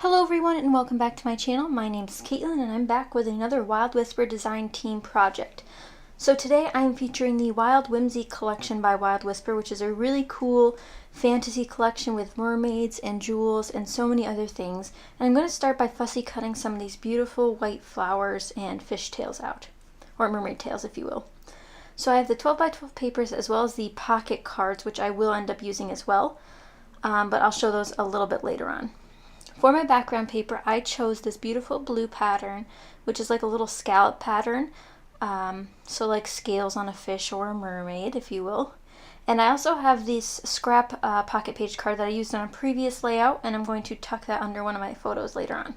Hello everyone and welcome back to my channel. My name is Caitlin and I'm back with another Wild Whisper design team project. So today I'm featuring the Wild Whimsy collection by Wild Whisper, which is a really cool fantasy collection with mermaids and jewels and so many other things. And I'm going to start by fussy cutting some of these beautiful white flowers and fish tails out, or mermaid tails if you will. So I have the 12 by 12 papers as well as the pocket cards, which I will end up using as well, but I'll show those a little bit later on. For my background paper, I chose this beautiful blue pattern, which is like a little scallop pattern, so like scales on a fish or a mermaid, if you will. And I also have this scrap pocket page card that I used on a previous layout, and I'm going to tuck that under one of my photos later on.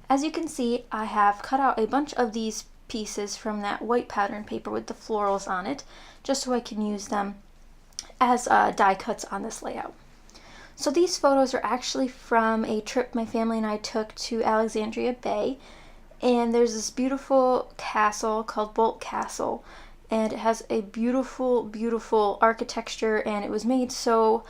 As you can see, I have cut out a bunch of these pieces from that white pattern paper with the florals on it, just so I can use them as die cuts on this layout. So these photos are actually from a trip my family and I took to Alexandria Bay, and there's this beautiful castle called Bolt Castle, and it has a beautiful architecture, and it was made so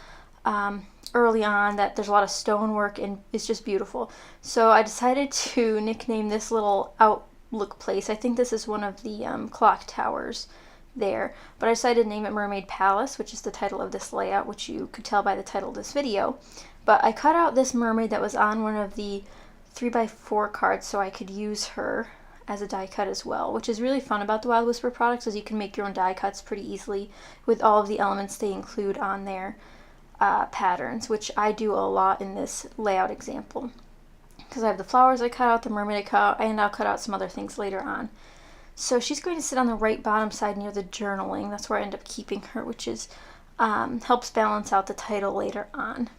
early on that there's a lot of stonework and it's just beautiful. So I decided to nickname this little outlook place, I think this is one of the clock towers there, but I decided to name it Mermaid Palace, which is the title of this layout, which you could tell by the title of this video. But I cut out this mermaid that was on one of the 3x4 cards so I could use her as a die cut as well, which is really fun about the Wild Whisper products, is you can make your own die cuts pretty easily with all of the elements they include on their patterns, which I do a lot in this layout example. Because I have the flowers I cut out, the mermaid I cut out, and I'll cut out some other things later on. So she's going to sit on the right bottom side near the journaling. That's where I end up keeping her, which is helps balance out the title later on.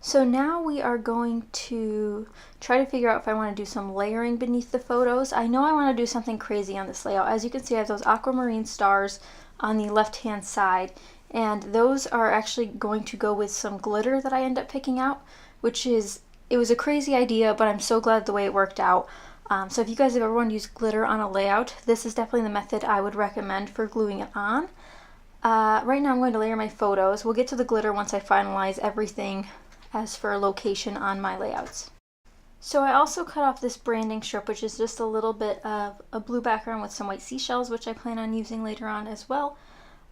So now we are going to try to figure out if I want to do some layering beneath the photos. I know I want to do something crazy on this layout. As you can see, I have those aquamarine stars on the left-hand side, and those are actually going to go with some glitter that I end up picking out, it was a crazy idea, but I'm so glad the way it worked out. So if you guys have ever wanted to use glitter on a layout, this is definitely the method I would recommend for gluing it on. Right now I'm going to layer my photos. We'll get to the glitter once I finalize everything as for location on my layouts. So I also cut off this branding strip, which is just a little bit of a blue background with some white seashells, which I plan on using later on as well.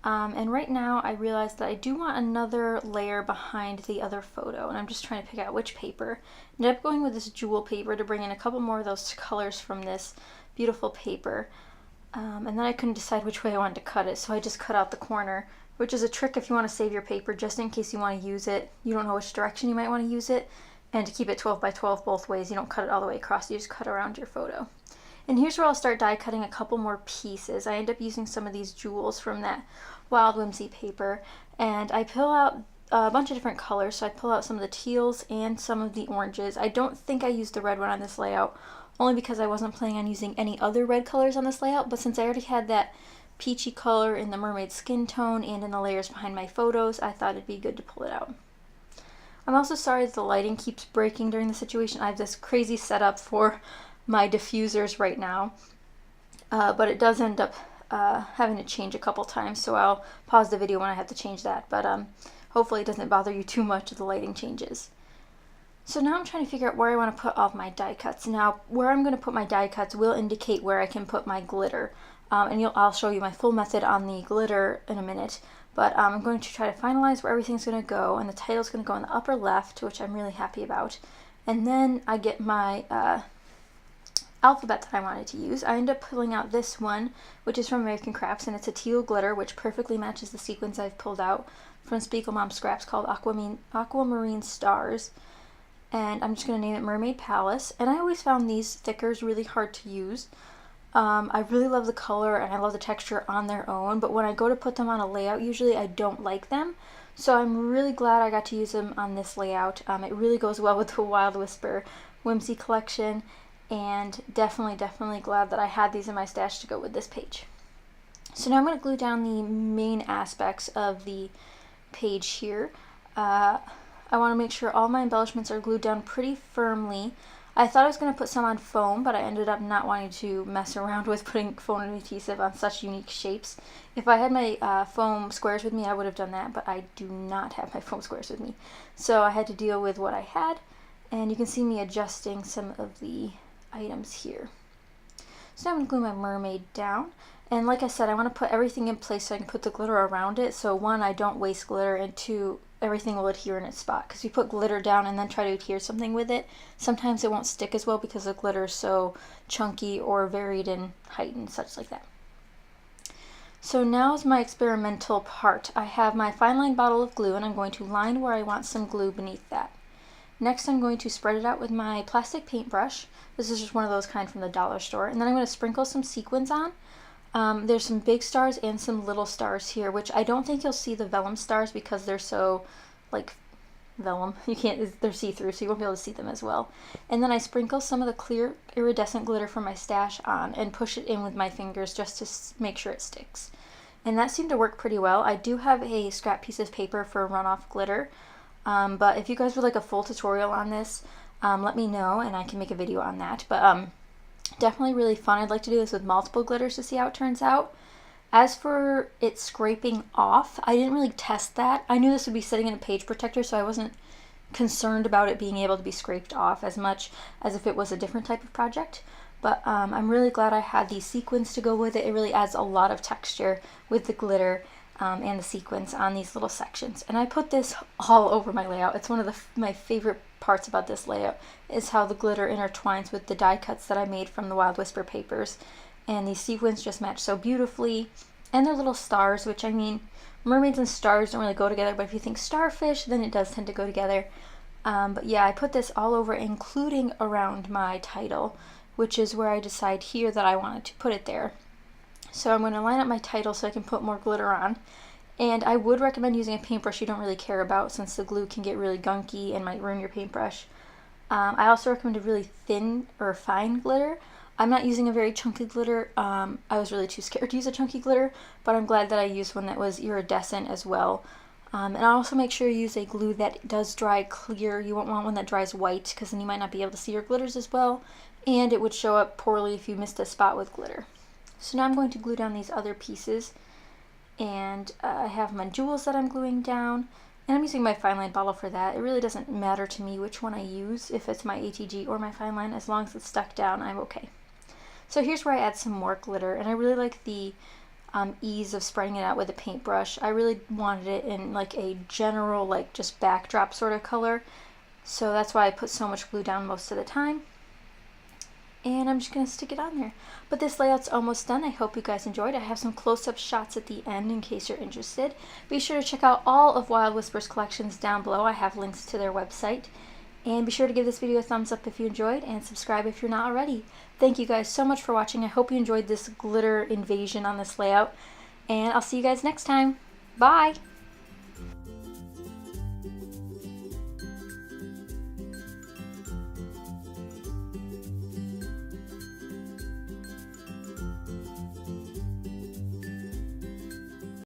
And right now I realized that I do want another layer behind the other photo, and I'm just trying to pick out which paper. Ended up going with this jewel paper to bring in a couple more of those colors from this beautiful paper. And then I couldn't decide which way I wanted to cut it, so I just cut out the corner, which is a trick if you want to save your paper just in case you want to use it. You don't know which direction you might want to use it, and to keep it 12 by 12 both ways, you don't cut it all the way across, you just cut around your photo. And here's where I'll start die cutting a couple more pieces. I end up using some of these jewels from that Wild Whimsy paper, and I pull out a bunch of different colors. So I pull out some of the teals and some of the oranges. I don't think I used the red one on this layout, only because I wasn't planning on using any other red colors on this layout, but since I already had that peachy color in the mermaid skin tone and in the layers behind my photos, I thought it'd be good to pull it out. I'm also sorry that the lighting keeps breaking during the situation. I have this crazy setup for my diffusers right now, but it does end up having to change a couple times, so I'll pause the video when I have to change that, but hopefully it doesn't bother you too much if the lighting changes. So now I'm trying to figure out where I want to put all of my die cuts. Now where I'm going to put my die cuts will indicate where I can put my glitter, and I'll show you my full method on the glitter in a minute, but I'm going to try to finalize where everything's going to go, and the title's going to go in the upper left, which I'm really happy about, and then I get my alphabet that I wanted to use. I end up pulling out this one, which is from American Crafts, and it's a teal glitter, which perfectly matches the sequence I've pulled out from Spiegel Mom Scraps called Aquamarine Stars. And I'm just going to name it Mermaid Palace. And I always found these thickers really hard to use. I really love the color and I love the texture on their own, but when I go to put them on a layout, usually I don't like them. So I'm really glad I got to use them on this layout. It really goes well with the Wild Whisper Whimsy collection, and definitely glad that I had these in my stash to go with this page. So now I'm going to glue down the main aspects of the page here. I want to make sure all my embellishments are glued down pretty firmly. I thought I was going to put some on foam, but I ended up not wanting to mess around with putting foam adhesive on such unique shapes. If I had my foam squares with me, I would have done that, but I do not have my foam squares with me. So I had to deal with what I had, and you can see me adjusting some of the items here. So now I'm going to glue my mermaid down. And like I said, I want to put everything in place so I can put the glitter around it. So one, I don't waste glitter, and two, everything will adhere in its spot. Because if you put glitter down and then try to adhere something with it, sometimes it won't stick as well because the glitter is so chunky or varied in height and such like that. So now is my experimental part. I have my fine line bottle of glue, and I'm going to line where I want some glue beneath that. Next, I'm going to spread it out with my plastic paintbrush. This is just one of those kind from the dollar store. And then I'm going to sprinkle some sequins on. There's some big stars and some little stars here, which I don't think you'll see the vellum stars because they're so, like, vellum. They're see-through, so you won't be able to see them as well. And then I sprinkle some of the clear iridescent glitter from my stash on and push it in with my fingers just to make sure it sticks. And that seemed to work pretty well. I do have a scrap piece of paper for runoff glitter, but if you guys would like a full tutorial on this, let me know and I can make a video on that. But definitely really fun. I'd like to do this with multiple glitters to see how it turns out. As for it scraping off, I didn't really test that. I knew this would be sitting in a page protector, so I wasn't concerned about it being able to be scraped off as much as if it was a different type of project. But I'm really glad I had these sequins to go with it. It really adds a lot of texture with the glitter and the sequins on these little sections. And I put this all over my layout. It's one of my favorite parts about this layout is how the glitter intertwines with the die cuts that I made from the Wild Whisper papers. And these sequins just match so beautifully. And they're little stars, which, I mean, mermaids and stars don't really go together, but if you think starfish, then it does tend to go together. But yeah, I put this all over, including around my title, which is where I decide here that I wanted to put it there. So I'm going to line up my title so I can put more glitter on. And I would recommend using a paintbrush you don't really care about, since the glue can get really gunky and might ruin your paintbrush. I also recommend a really thin or fine glitter. I'm not using a very chunky glitter. I was really too scared to use a chunky glitter, but I'm glad that I used one that was iridescent as well. And I also make sure you use a glue that does dry clear. You won't want one that dries white, because then you might not be able to see your glitters as well, and it would show up poorly if you missed a spot with glitter. So now I'm going to glue down these other pieces, and I have my jewels that I'm gluing down, and I'm using my fine line bottle for that. It really doesn't matter to me which one I use, if it's my ATG or my fine line. As long as it's stuck down, I'm okay. So here's where I add some more glitter, and I really like the ease of spreading it out with a paintbrush. I really wanted it in like a general, like just backdrop sort of color, so that's why I put so much glue down most of the time. And I'm just going to stick it on there. But this layout's almost done. I hope you guys enjoyed. I have some close-up shots at the end in case you're interested. Be sure to check out all of Wild Whisper's collections down below. I have links to their website. And be sure to give this video a thumbs up if you enjoyed, and subscribe if you're not already. Thank you guys so much for watching. I hope you enjoyed this glitter invasion on this layout, and I'll see you guys next time. Bye!